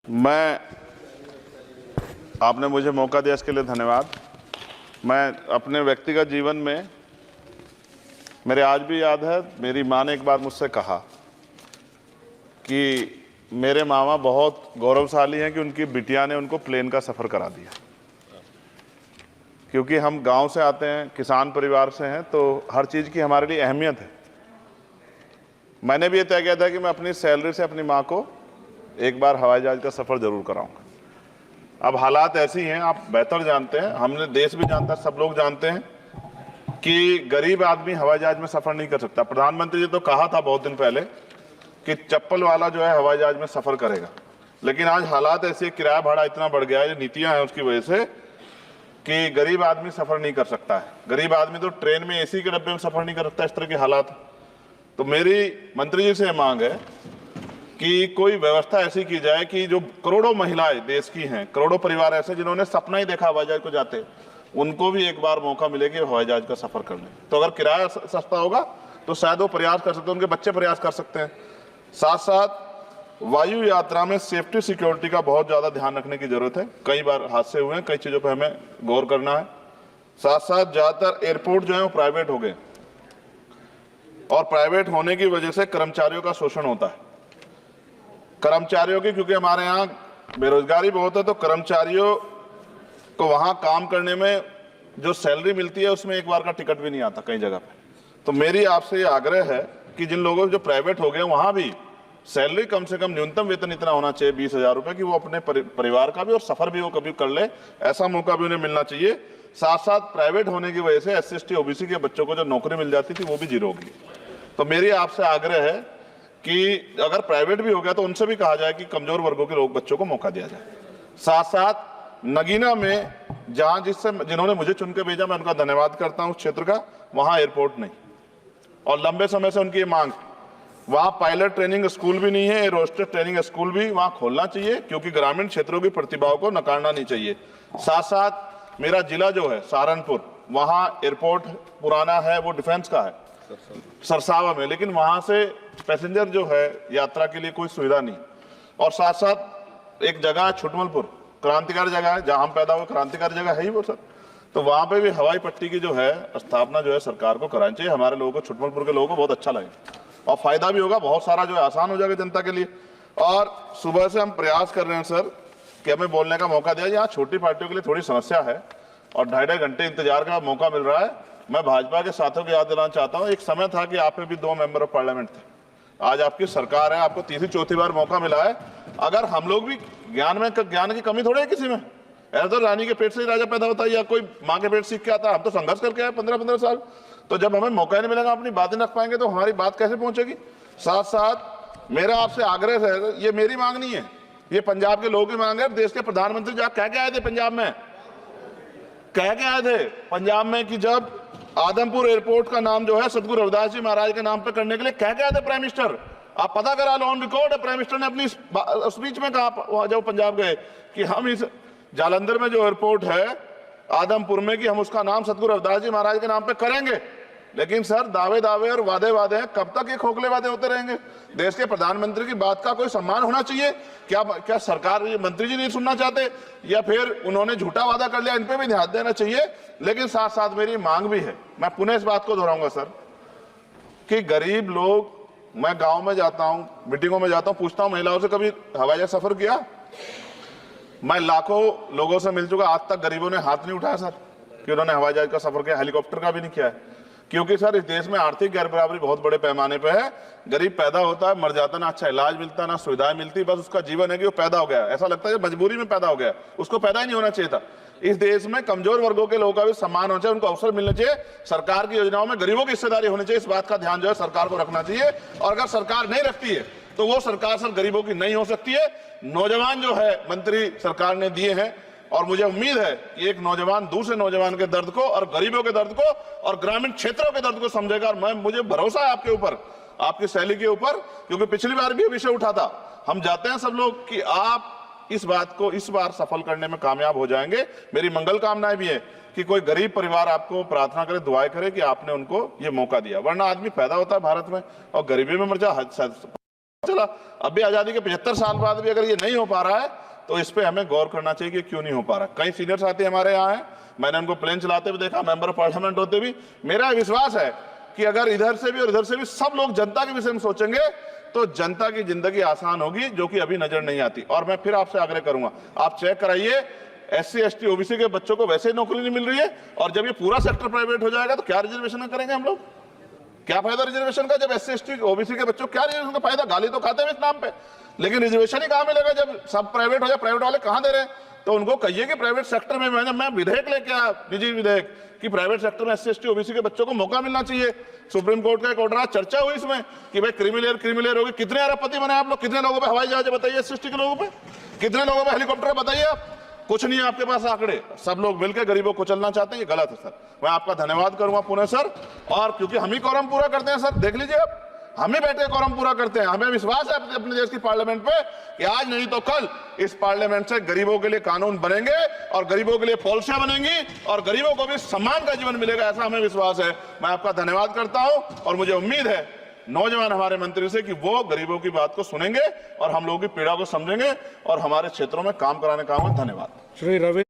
मैं आपने मुझे मौका दिया इसके लिए धन्यवाद। मैं अपने व्यक्तिगत जीवन में, मेरे आज भी याद है, मेरी माँ ने एक बार मुझसे कहा कि मेरे मामा बहुत गौरवशाली हैं कि उनकी बिटिया ने उनको प्लेन का सफ़र करा दिया। क्योंकि हम गांव से आते हैं, किसान परिवार से हैं, तो हर चीज़ की हमारे लिए अहमियत है। मैंने भी ये तय किया था कि मैं अपनी सैलरी से अपनी माँ को एक बार हवाई जहाज़ का सफ़र ज़रूर कराऊंगा। अब हालात ऐसी हैं, आप बेहतर जानते हैं, हमने देश भी जानता है, सब लोग जानते हैं कि गरीब आदमी हवाई जहाज़ में सफ़र नहीं कर सकता। प्रधानमंत्री जी तो कहा था बहुत दिन पहले कि चप्पल वाला जो है हवाई जहाज़ में सफ़र करेगा, लेकिन आज हालात ऐसे, किराया भाड़ा इतना बढ़ गया है, ये नीतियाँ हैं उसकी वजह से, कि गरीब आदमी सफ़र नहीं कर सकता है। गरीब आदमी तो ट्रेन में एसी के डब्बे में सफ़र नहीं कर सकता, इस तरह के हालात। तो मेरी मंत्री जी से मांग है कि कोई व्यवस्था ऐसी की जाए कि जो करोड़ों महिलाएं देश की हैं, करोड़ों परिवार ऐसे जिन्होंने सपना ही देखा हवाई जहाज को जाते, उनको भी एक बार मौका मिले कि हवाई जहाज का सफर कर लें। तो अगर किराया सस्ता होगा तो शायद वो प्रयास कर सकते हैं, उनके बच्चे प्रयास कर सकते हैं। साथ साथ वायु यात्रा में सेफ्टी सिक्योरिटी का बहुत ज्यादा ध्यान रखने की जरूरत है। कई बार हादसे हुए हैं, कई चीजों पर हमें गौर करना है। साथ साथ ज्यादातर एयरपोर्ट जो है वो प्राइवेट हो गए, और प्राइवेट होने की वजह से कर्मचारियों का शोषण होता है। कर्मचारियों की, क्योंकि हमारे यहाँ बेरोजगारी बहुत है, तो कर्मचारियों को वहां काम करने में जो सैलरी मिलती है उसमें एक बार का टिकट भी नहीं आता कई जगह पे। तो मेरी आपसे ये आग्रह है कि जिन लोगों जो प्राइवेट हो गए वहां भी सैलरी कम से कम न्यूनतम वेतन इतना होना चाहिए 20,000 रुपए, कि वो अपने परिवार का भी और सफर भी वो कभी कर ले, ऐसा मौका भी उन्हें मिलना चाहिए। साथ साथ प्राइवेट होने की वजह से SC ST OBC के बच्चों को जो नौकरी मिल जाती थी वो भी जीरो होगी। तो मेरी आपसे आग्रह है कि अगर प्राइवेट भी हो गया तो उनसे भी कहा जाए कि कमजोर वर्गों के लोग बच्चों को मौका दिया जाए। साथ साथ नगीना में जहां जिन्होंने मुझे चुन के भेजा, मैं उनका धन्यवाद करता हूं उस क्षेत्र का, वहां एयरपोर्ट नहीं, और लंबे समय से उनकी मांग, वहां पायलट ट्रेनिंग स्कूल भी नहीं है, एरोस्टेस ट्रेनिंग स्कूल भी वहां खोलना चाहिए, क्योंकि ग्रामीण क्षेत्रों की प्रतिभाओं को नकारना नहीं चाहिए। साथ साथ मेरा जिला जो है सहारनपुर, वहां एयरपोर्ट पुराना है, वो डिफेंस का है सरसावा में, लेकिन वहां से पैसेंजर जो है यात्रा के लिए कोई सुविधा नहीं। और साथ साथ एक जगह छुटमलपुर, क्रांतिकारी जगह है, जहां हम पैदा हुए, क्रांतिकारी जगह है ही वो सर। तो वहां पे भी हवाई पट्टी की जो है स्थापना जो है सरकार को करानी चाहिए। हमारे लोगों को, छुटमलपुर के लोगों को बहुत अच्छा लगेगा और फायदा भी होगा, बहुत सारा जो है आसान हो जाएगा जनता के लिए। और सुबह से हम प्रयास कर रहे हैं सर कि हमें बोलने का मौका दिया। यहाँ छोटी पार्टियों के लिए थोड़ी समस्या है और 2.5 घंटे इंतजार का मौका मिल रहा है। मैं भाजपा के साथियों को याद दिलाना चाहता हूँ, एक समय था कि आप में भी 2 मेंबर ऑफ पार्लियामेंट थे, आज आपकी सरकार है, आपको तीसरी चौथी बार मौका मिला है। अगर हम लोग भी ज्ञान की कमी थोड़ी है किसी में, ऐसा तो रानी के पेट से ही राजा पैदा होता है या कोई माँ के पेट सीख के आता है। हम तो संघर्ष करके आए 15-15 साल, तो जब हमें मौका नहीं मिलेगा, अपनी बातें रख पाएंगे, तो हमारी बात कैसे पहुंचेगी। साथ साथ मेरा आपसे आग्रह है, ये मेरी मांग नहीं है, ये पंजाब के लोगों की मांग है। देश के प्रधानमंत्री जब कह के आए थे पंजाब में, कह के आए थे पंजाब में कि जब आदमपुर एयरपोर्ट का नाम जो है सतगुरु रविदास जी महाराज के नाम पर करने के लिए कह के आए थे प्राइम मिनिस्टर। आप पता करा लो, ऑन रिकॉर्ड है, प्राइम मिनिस्टर ने अपनी स्पीच में कहा जब पंजाब गए कि हम इस जालंधर में जो एयरपोर्ट है आदमपुर में, कि हम उसका नाम सतगुरु रविदास जी महाराज के नाम पे करेंगे। लेकिन सर दावे और वादे हैं, कब तक ये खोखले वादे होते रहेंगे। देश के प्रधानमंत्री की बात का कोई सम्मान होना चाहिए। क्या सरकार, मंत्री जी नहीं सुनना चाहते, या फिर उन्होंने झूठा वादा कर लिया, इन पे भी ध्यान देना चाहिए। लेकिन साथ साथ मेरी मांग भी है, मैं पुनः इस बात को दोहराऊंगा सर, कि गरीब लोग, मैं गांव में जाता हूं, मीटिंगों में जाता हूं, पूछता हूं महिलाओं से, कभी हवाई जहाज सफर किया? मैं लाखों लोगों से मिल चुका, आज तक गरीबों ने हाथ नहीं उठाया सर कि उन्होंने हवाई जहाज का सफर किया, हेलीकॉप्टर का भी नहीं किया है। क्योंकि सर इस देश में आर्थिक गैर बराबरी बहुत बड़े पैमाने पे है। गरीब पैदा होता है, मर जाता, ना अच्छा इलाज मिलता, ना सुविधाएं मिलती, बस उसका जीवन है कि वो पैदा हो गया, ऐसा लगता है मजबूरी में पैदा हो गया, उसको पैदा ही नहीं होना चाहिए था। इस देश में कमजोर वर्गों के लोगों का भी सम्मान होना चाहिए, उनको अवसर मिलना चाहिए। सरकार की योजनाओं में गरीबों की हिस्सेदारी होनी चाहिए, इस बात का ध्यान जो है सरकार को रखना चाहिए। और अगर सरकार नहीं रखती है तो वो सरकार सर गरीबों की नहीं हो सकती है। नौजवान जो है मंत्री सरकार ने दिए हैं, और मुझे उम्मीद है कि एक नौजवान दूसरे नौजवान के दर्द को और गरीबों के दर्द को और ग्रामीण क्षेत्रों के दर्द को समझेगा। और मुझे भरोसा है आपके ऊपर, आपकी शैली के ऊपर, क्योंकि पिछली बार भी विषय उठा था। हम जाते हैं सब लोग कि आप इस बात को इस बार सफल करने में कामयाब हो जाएंगे। मेरी मंगल कामनाएं भी है कि कोई गरीब परिवार आपको प्रार्थना करे, दुआएं करे कि आपने उनको ये मौका दिया, वरना आदमी पैदा होता है भारत में और गरीबी में मर जाए। चला। अब भी आजादी के 75 साल बाद भी अगर ये नहीं हो पा रहा है तो इस पे हमें गौर करना चाहिए कि क्यों नहीं हो पा रहा। कई सीनियर साथी हमारे यहाँ हैं, मैंने उनको प्लेन चलाते हुए देखा, मेंबर ऑफ पार्लियामेंट होते भी। मेरा विश्वास है कि अगर इधर से भी और इधर से भी सब लोग जनता के विषय में सोचेंगे तो जनता की जिंदगी आसान होगी, जो कि अभी नजर नहीं आती। और मैं फिर आपसे आग्रह करूंगा, आप चेक कराइए, SC ST OBC के बच्चों को वैसे ही नौकरी नहीं मिल रही है, और जब ये पूरा सेक्टर प्राइवेट हो जाएगा तो क्या रिजर्वेशन करेंगे हम लोग? क्या फायदा रिजर्वेशन का? जब SC ST OBC के बच्चों क्या रिजर्वेशन का फायदा? गाली तो खाते हैं इस नाम पे, लेकिन रिजर्वेशन ही कहां मिलेगा जब सब प्राइवेट हो जाए? प्राइवेट वाले कहां दे रहे हैं? तो उनको कहिए कि प्राइवेट सेक्टर में मैं विधेयक लेके आया, निजी विधेयक, कि प्राइवेट सेक्टर में SC ST OBC के बच्चों को मौका मिलना चाहिए। सुप्रीम कोर्ट का एक ऑर्डर, चर्चा हुई इसमें कि भाई क्रिमिलेयर होगी। कितने अरबपति बने आप लोग? कितने लोगों पे हवाई जहाज बताइए? SC ST के लोगों पे कितने लोगों पे हेलीकॉप्टर बताइए? आप कुछ नहीं है आपके पास आंकड़े। सब लोग मिलकर गरीबों को चलना चाहते हैं, ये गलत है सर। मैं आपका धन्यवाद करूंगा पुनः सर, और क्योंकि हम ही कोरम पूरा करते हैं सर, देख लीजिए आप, हम ही बैठे कोरम पूरा करते हैं। हमें विश्वास है अपने देश की पार्लियामेंट पे कि आज नहीं तो कल इस पार्लियामेंट से गरीबों के लिए कानून बनेंगे और गरीबों के लिए पॉलिसियां बनेंगी और गरीबों को भी सम्मान का जीवन मिलेगा, ऐसा हमें विश्वास है। मैं आपका धन्यवाद करता हूं और मुझे उम्मीद है नौजवान हमारे मंत्री से कि वो गरीबों की बात को सुनेंगे और हम लोगों की पीड़ा को समझेंगे और हमारे क्षेत्रों में काम कराने का। धन्यवाद। श्री रवि।